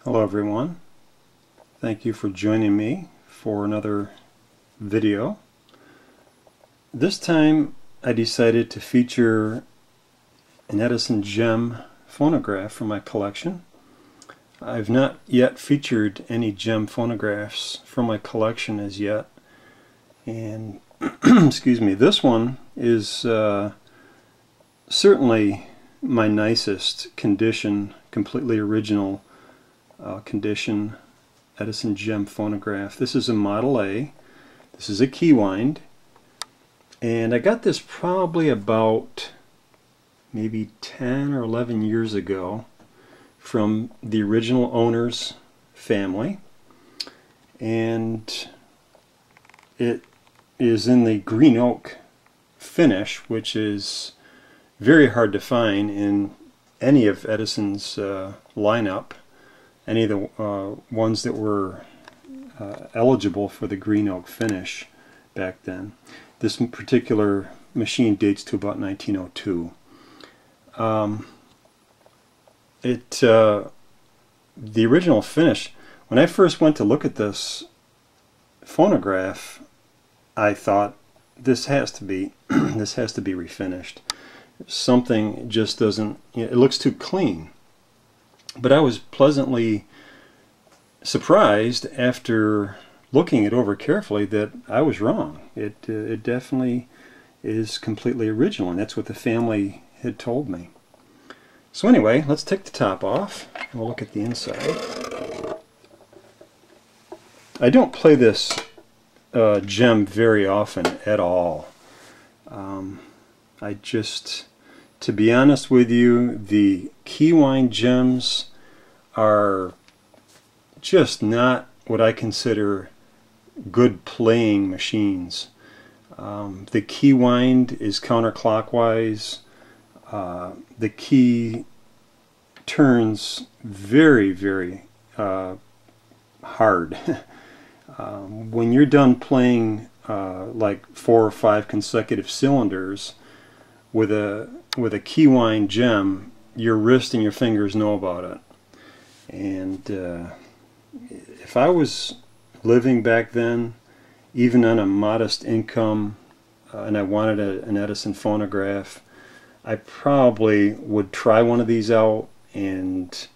Hello everyone. Thank you for joining me for another video. This time I decided to feature an Edison gem phonograph from my collection. I've not yet featured any gem phonographs from my collection as yet, and excuse me, this one is certainly my nicest condition, completely original condition Edison gem phonograph. This is a Model A. This is a Keywind, and I got this probably about maybe 10 or 11 years ago from the original owner's family, and it is in the green oak finish, which is very hard to find in any of Edison's lineup, any of the ones that were eligible for the green oak finish back then. This particular machine dates to about 1902. The original finish, when I first went to look at this phonograph, I thought this has to be this has to be refinished. Something just doesn't, it looks too clean. But I was pleasantly surprised after looking it over carefully that I was wrong. It definitely is completely original, and that's what the family had told me. So anyway, let's take the top off and we'll look at the inside. I don't play this gem very often at all. To be honest with you, the Keywind gems are just not what I consider good playing machines. The Keywind is counterclockwise. The key turns very, very hard. When you're done playing like 4 or 5 consecutive cylinders with a Keywind gem, your wrist and your fingers know about it. And if I was living back then, even on a modest income, and I wanted an Edison phonograph, I probably would try one of these out, and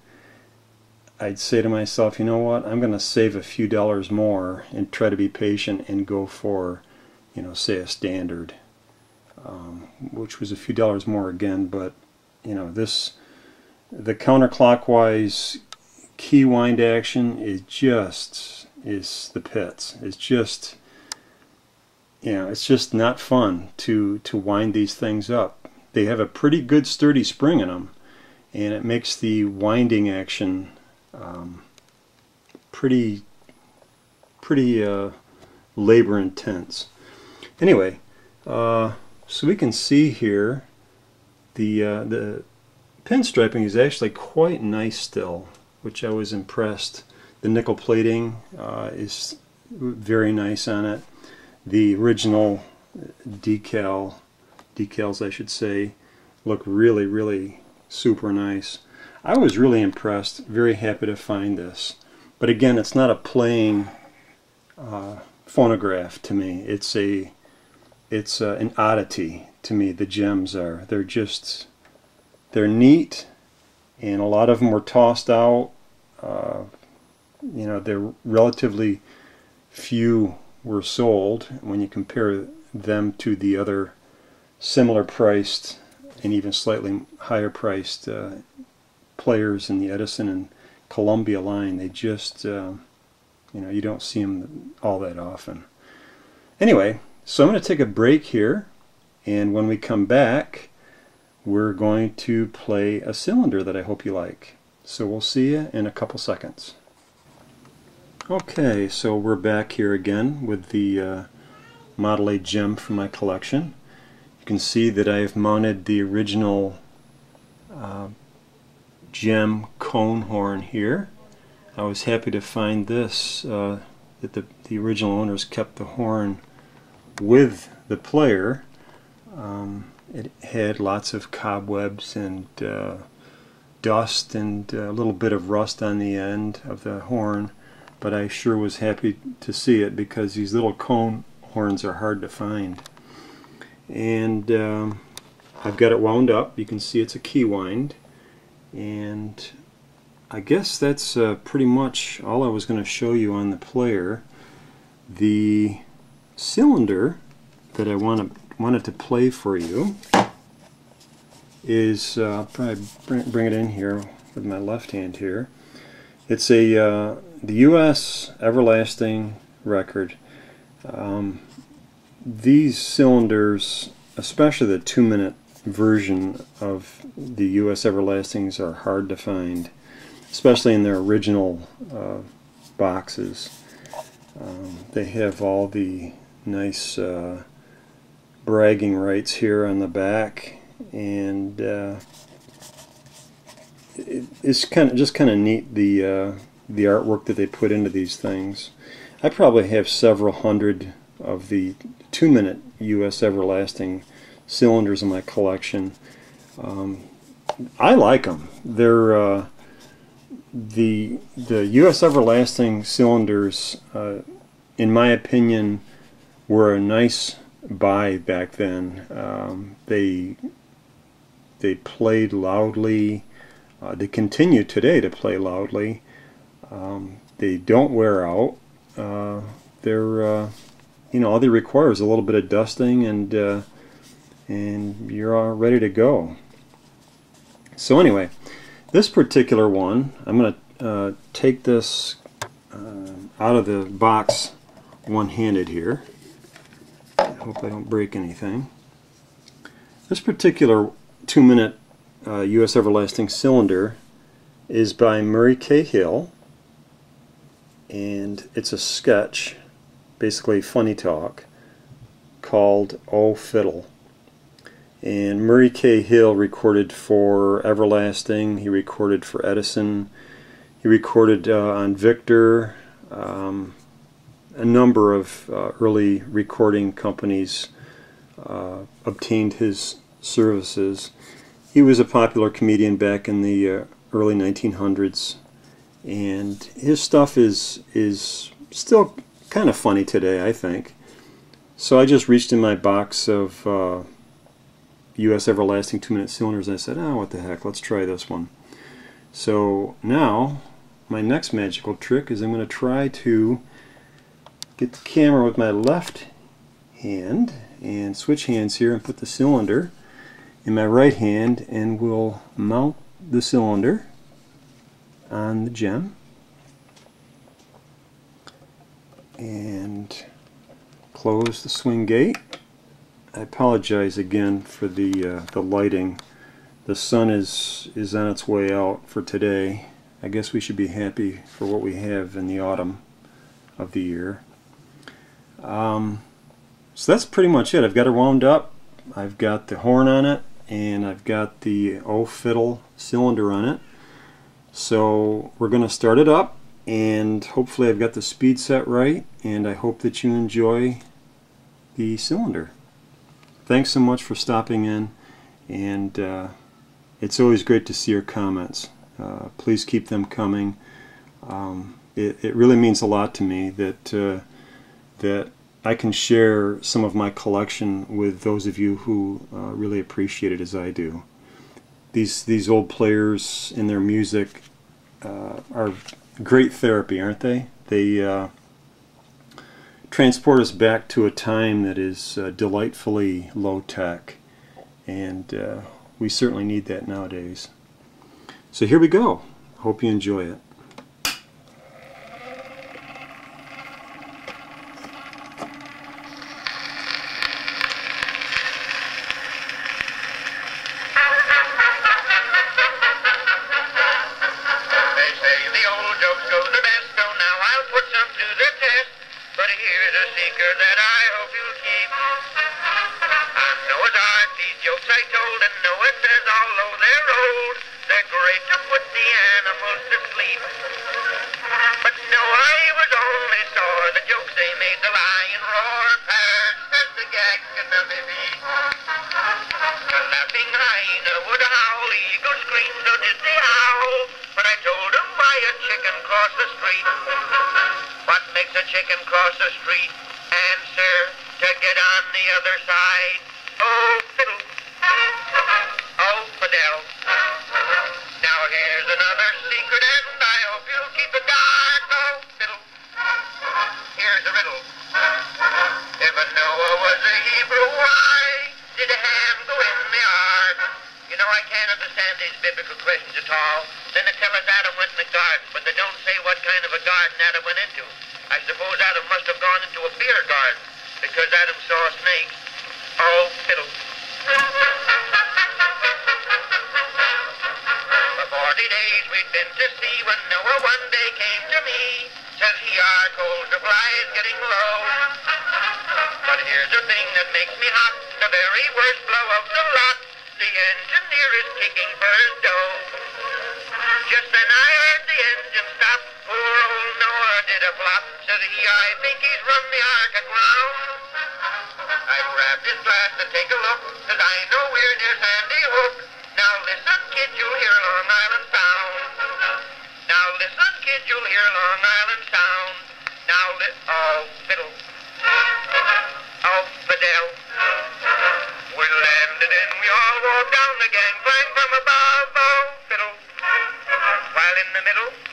I'd say to myself, you know what, I'm going to save a few dollars more and try to be patient and go for, say a standard, which was a few dollars more again. But the counterclockwise Keywind action is the pits. It's just it's just not fun to wind these things up. They have a pretty good sturdy spring in them, and it makes the winding action pretty labor intense. Anyway, so we can see here the pinstriping is actually quite nice still, which I was impressed. The nickel plating is very nice on it. The original decals, I should say, look really, really super nice. I was really impressed, very happy to find this. But again, it's not a playing phonograph to me. It's an oddity to me. The gems are. They're neat, and a lot of them were tossed out. There relatively few were sold when you compare them to the other similar priced and even slightly higher priced players in the Edison and Columbia line. They just you don't see them all that often. Anyway, so I'm going to take a break here, and when we come back, we're going to play a cylinder that I hope you like. So we'll see you in a couple seconds. Okay, so we're back here again with the Model A gem from my collection. You can see that I've mounted the original gem cone horn here. I was happy to find this, that the original owners kept the horn with the player. It had lots of cobwebs and dust and a little bit of rust on the end of the horn, but I sure was happy to see it because these little cone horns are hard to find. And I've got it wound up. You can see it's a Keywind, and I guess that's pretty much all I was going to show you on the player. The cylinder that I wanted to play for you is, I'll probably bring it in here with my left hand here. It's the U.S. Everlasting record. These cylinders, especially the 2-minute version of the U.S. Everlastings, are hard to find, especially in their original boxes. They have all the nice bragging rights here on the back, and it's just kind of neat, the artwork that they put into these things. I probably have several hundred of the 2-minute U.S. Everlasting cylinders in my collection. I like them. They're the U.S. Everlasting cylinders, in my opinion, were a nice buy back then. They played loudly. They continue today to play loudly. They don't wear out. They're all they require is a little bit of dusting, and you're all ready to go. So anyway, this particular one, I'm going to take this out of the box one-handed here. I hope I don't break anything. This particular 2-minute U.S. Everlasting cylinder is by Murray K. Hill, and it's a sketch, basically funny talk, called "Oh Fiddle." And Murray K. Hill recorded for Everlasting, he recorded for Edison, he recorded on Victor. A number of early recording companies obtained his services. He was a popular comedian back in the early 1900s, and his stuff is still kind of funny today, I think. So I just reached in my box of U.S. Everlasting 2-minute cylinders, and I said, oh, what the heck, let's try this one. So now my next magical trick is I'm going to try to get the camera with my left hand and switch hands here and put the cylinder in my right hand, and we'll mount the cylinder on the gem and close the swing gate. I apologize again for the lighting. The sun is on its way out for today. I guess we should be happy for what we have in the autumn of the year. So that's pretty much it. I've got it wound up. I've got the horn on it, and I've got the Oh Fiddle cylinder on it. So we're going to start it up, and hopefully I've got the speed set right, and I hope that you enjoy the cylinder. Thanks so much for stopping in, and it's always great to see your comments. Please keep them coming. It really means a lot to me that that I can share some of my collection with those of you who really appreciate it as I do. These old players and their music are great therapy, aren't they? They transport us back to a time that is delightfully low-tech, and we certainly need that nowadays. So here we go. Hope you enjoy it. Laughing hyena would howl, eagle screams, so did the cross the street. What makes a chicken cross the street? Answer, to get on the other side. Oh, fiddle. Oh, Fiddle. Now here's another secret, and I hope you'll keep it dark. Oh, fiddle. Here's a riddle. If a Noah was a Hebrew, why did Ham go in the ark? You know, I can't understand these biblical questions at all. Then they tell us Adam went in the garden, but they don't say what kind of a garden Adam went into. I suppose Adam must have gone into a beer garden, because Adam saw a snake. Oh, fiddle. For 40 days we'd been to sea when Noah one day came to me. Says he, our coal supply is getting low. But here's the thing that makes me hot, the very worst blow of the lot. The engineer is kicking for his dough. Just then I heard the engine stop. Poor old Noah did a flop. Says he, I think he's run the ark aground. I grabbed his glass to take a look, cause I know we're near Sandy Hook. Now listen, kid, you'll hear Long Island sound. Now listen, kid, you'll hear Long Island sound. Now oh, fiddle. Oh, Fiddle. We landed and we all walked down the gangplank from above. Oh, fiddle. While in the middle